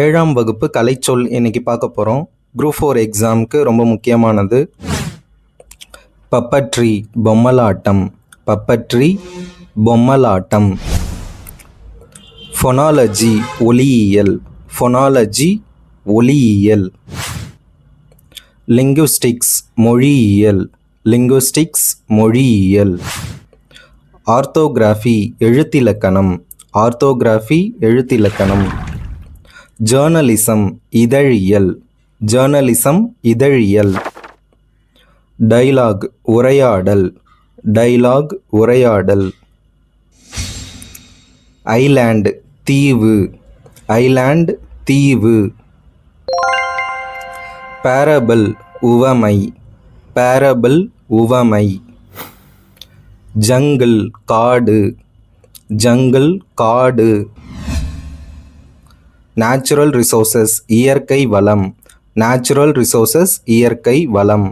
ஏழாம் வகுப்பு கலைச்சொல் இன்னைக்கு பார்க்க போகிறோம். குரூப் 4 எக்ஸாமுக்கு ரொம்ப முக்கியமானது. பப்பட்ரி பொம்மலாட்டம், பப்பட்ரி பொம்மலாட்டம். ஃபொனாலஜி ஒலியியல், ஃபொனாலஜி ஒலியியல். லிங்குஸ்டிக்ஸ் மொழியியல், லிங்குஸ்டிக்ஸ் மொழியியல். ஆர்த்தோகிராஃபி எழுத்திலக்கணம், ஆர்த்தோகிராஃபி எழுத்திலக்கணம். ஜேர்னலிசம் இதழியல், ஜேர்னலிசம் இதழியல். டயலாக் உரையாடல், டயலாக் உரையாடல். ஐலேண்ட் தீவு, ஐலேண்ட் தீவு. பேரபிள் உவமை, பேரபிள் உவமை. ஜங்கிள் காடு, ஜங்கிள் காடு. நேச்சுரல் ரிசோர்சஸ் இயற்கை வளம், நேச்சுரல் ரிசோர்சஸ் இயற்கை வளம்.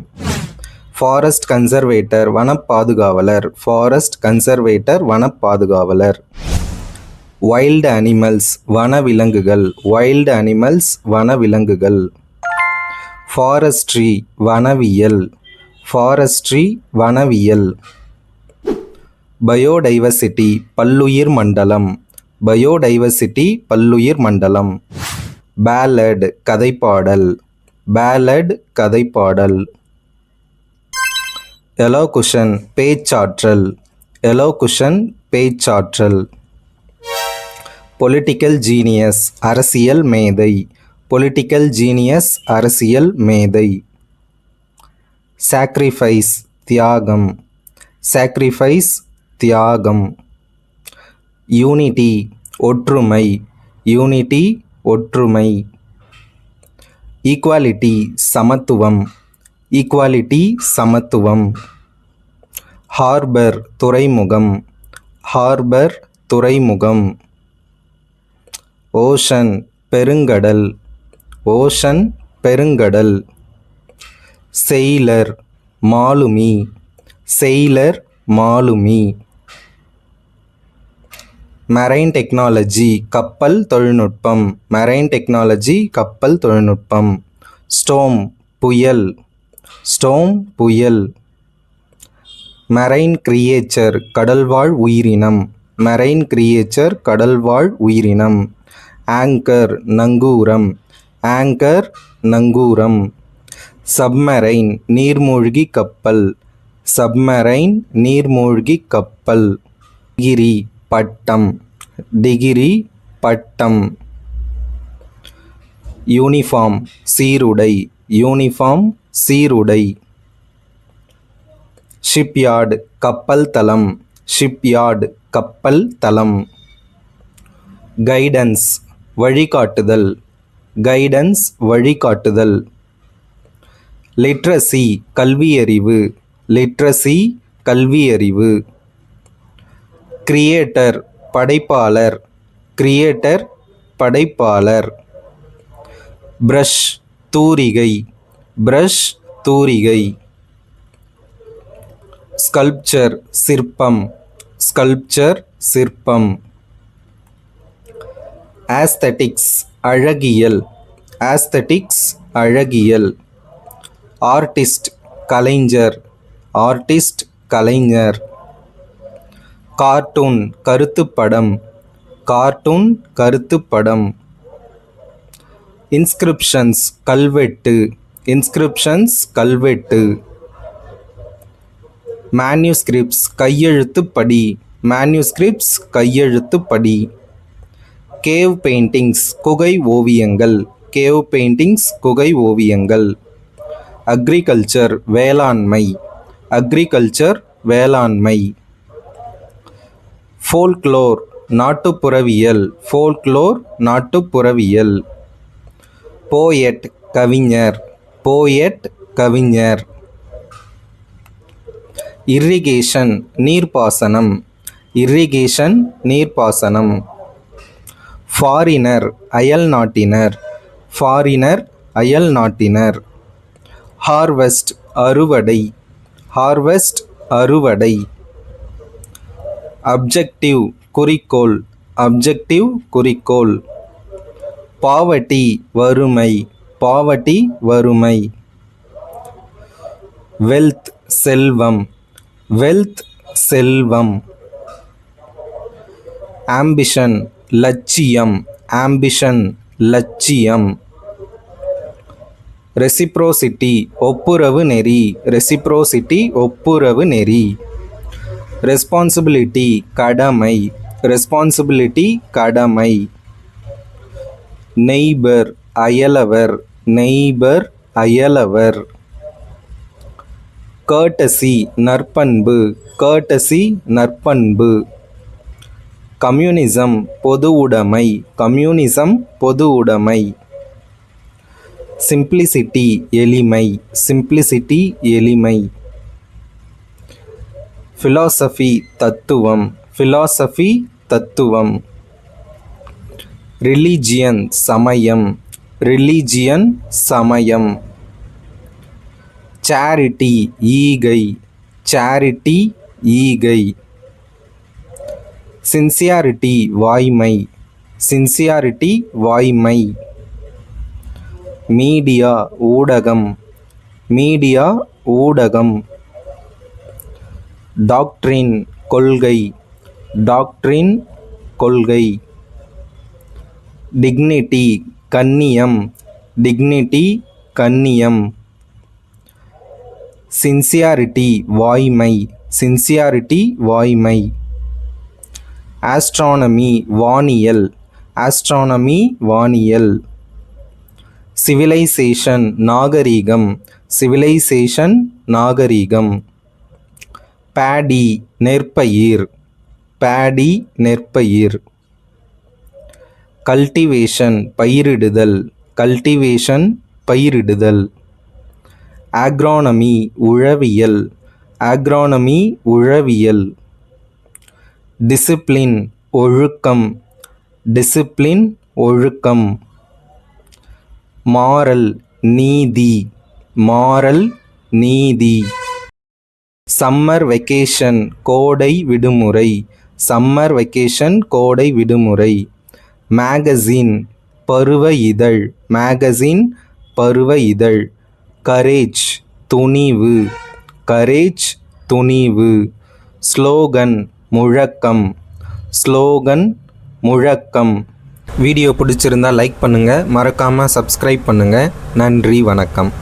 ஃபாரஸ்ட் கன்சர்வேட்டர் வனப்பாதுகாவலர், ஃபாரஸ்ட் கன்சர்வேட்டர் வனப்பாதுகாவலர். வைல்டு அனிமல்ஸ் வனவிலங்குகள், வைல்டு அனிமல்ஸ் வனவிலங்குகள். ஃபாரஸ்ட்ரி வனவியல், ஃபாரஸ்ட்ரி வனவியல். பயோடைவர்சிட்டி பல்லுயிர் மண்டலம், பயோடைவர்சிட்டி பல்லுயிர் மண்டலம். Ballot கதைப்பாடல், ballot கதைப்பாடல். எலோகுஷன் பேச்சாற்றல், எலோகுஷன் பேச்சாற்றல். பொலிட்டிக்கல் ஜீனியஸ் அரசியல் மேதை, பொலிட்டிக்கல் ஜீனியஸ் அரசியல் மேதை. சாக்ரிஃபைஸ் தியாகம், சாக்ரிஃபைஸ் தியாகம். யூனிட்டி ஒற்றுமை, யூனிட்டி ஒற்றுமை. ஈக்குவாலிட்டி சமத்துவம், ஈக்குவாலிட்டி சமத்துவம். ஹார்பர் துறைமுகம், ஹார்பர் துறைமுகம். ஓஷன் பெருங்கடல், ஓஷன் பெருங்கடல். செயிலர் மாலுமி, செயிலர் மாலுமி. மெரைன் டெக்னாலஜி கப்பல் தொழில்நுட்பம், மெரைன் டெக்னாலஜி கப்பல் தொழில்நுட்பம். ஸ்டோம் புயல், ஸ்டோம் புயல். மெரைன் கிரியேச்சர் கடல்வாழ் உயிரினம், மெரைன் கிரியேச்சர் கடல்வாழ் உயிரினம். ஆங்கர் நங்கூரம், ஆங்கர் நங்கூரம். சப்மரைன் நீர்மூழ்கி கப்பல், சப்மரைன் நீர்மூழ்கி கப்பல். டிகிரி பட்டம், டிகிரி பட்டம். யூனிஃபார்ம் சீருடை, யூனிஃபார்ம் சீருடை. ஷிப்யார்டு கப்பல் தளம், ஷிப்யார்டு கப்பல் தளம். கைடன்ஸ் வழிகாட்டுதல், கைடன்ஸ் வழிகாட்டுதல். லிட்ரஸி கல்வியறிவு, லிட்ரஸி கல்வியறிவு. கிரியேட்டர் படைப்பாளர், கிரியேட்டர் படைப்பாளர். பிரஷ் தூரிகை, பிரஷ் தூரிகை. ஸ்கல்ப்சர் சிற்பம், ஸ்கல்ப்சர் சிற்பம். ஆஸ்தட்டிக்ஸ் அழகியல், ஆஸ்தட்டிக்ஸ் அழகியல். ஆர்டிஸ்ட் கலைஞர், ஆர்டிஸ்ட் கலைஞர். கார்ட்டூன் கருத்துப்படம், கார்ட்டூன் கருத்துப்படம். இன்ஸ்கிரிப்ஷன்ஸ் கல்வெட்டு, இன்ஸ்கிரிப்ஷன்ஸ் கல்வெட்டு. மேன்யூஸ்கிரிப்ட்ஸ் கையெழுத்துப்படி, மேன்யூஸ்கிரிப்ட்ஸ் கையெழுத்துப்படி. கேவ் பெயிண்டிங்ஸ் குகை ஓவியங்கள், கேவ் பெயிண்டிங்ஸ் குகை ஓவியங்கள். அக்ரிகல்ச்சர் வேளாண்மை, அக்ரிகல்ச்சர் வேளாண்மை. ஃபோல்க்ளோர் நாட்டுப்புறவியல், ஃபோல்க்ளோர் நாட்டுப்புறவியல். போயட் கவிஞர், போயட் கவிஞர். இர்ரிகேஷன் நீர்ப்பாசனம், இர்ரிகேஷன் நீர்ப்பாசனம். ஃபாரினர் அயல் நாட்டினர், ஃபாரினர் அயல் நாட்டினர். ஹார்வெஸ்ட் அறுவடை, ஹார்வெஸ்ட் அறுவடை. அப்ஜெக்டிவ் குறிக்கோள், அப்ஜெக்டிவ் குறிக்கோள். பாவர்ட்டி வறுமை, பாவர்ட்டி வறுமை. வெல்த் செல்வம், வெல்த் செல்வம். ஆம்பிஷன் லட்சியம், ஆம்பிஷன் லட்சியம். ரெசிப்ரோசிட்டி ஒப்புரவு நெறி, ரெசிப்ரோசிட்டி ஒப்புரவு நெறி. ரெஸ்பான்சிபிலிட்டி கடமை, ரெஸ்பான்சிபிலிட்டி கடமை. நெய்பர் அயலவர், நெய்பர் அயலவர். கர்ட்டசி நற்பண்பு, கர்ட்டசி நற்பண்பு. கம்யூனிசம் பொது உடைமை, கம்யூனிசம் பொது உடைமை. சிம்பிளிசிட்டி எளிமை, சிம்பிளிசிட்டி எளிமை. ஃபிலாசபி தத்துவம், ஃபிலாசபி தத்துவம். ரிலீஜியன் சமயம், ரிலீஜியன் சமயம். சேரிட்டி ஈகை, சேரிட்டி ஈகை. சின்சியாரிட்டி வாய்மை, சின்சியாரிட்டி வாய்மை. மீடியா ஊடகம், மீடியா ஊடகம். டாக்ட்ரின் கொள்கை, டாக்ட்ரின் கொள்கை. டிக்னிட்டி கண்ணியம், டிக்னிட்டி கண்ணியம். சின்சியாரிட்டி வாய்மை, சின்சியாரிட்டி வாய்மை. ஆஸ்ட்ரானமி வானியல், ஆஸ்ட்ரானமி வானியல். சிவிலைசேஷன் நாகரிகம், சிவிலைசேஷன் நாகரிகம். பேடி நெற்பயிர், பேடி நெற்பயிர். கல்டிவேஷன் பயிரிடுதல், கல்டிவேஷன் பயிரிடுதல். ஆக்ரானமி உழவியல், ஆக்ரானமி உழவியல். டிசிப்ளின் ஒழுக்கம், டிசிப்ளின் ஒழுக்கம். மாரல் நீதி, மாரல் நீதி. சம்மர் வெக்கேஷன் கோடை விடுமுறை, சம்மர் வெக்கேஷன் கோடை விடுமுறை. மேகசின் பருவ இதழ், மேகசின் பருவ இதழ். கரேஜ் துணிவு, கரேஜ் துணிவு. ஸ்லோகன் முழக்கம், ஸ்லோகன் முழக்கம். வீடியோ பிடிச்சிருந்தா லைக் பண்ணுங்கள், மறக்காமல் சப்ஸ்கிரைப் பண்ணுங்கள். நன்றி, வணக்கம்.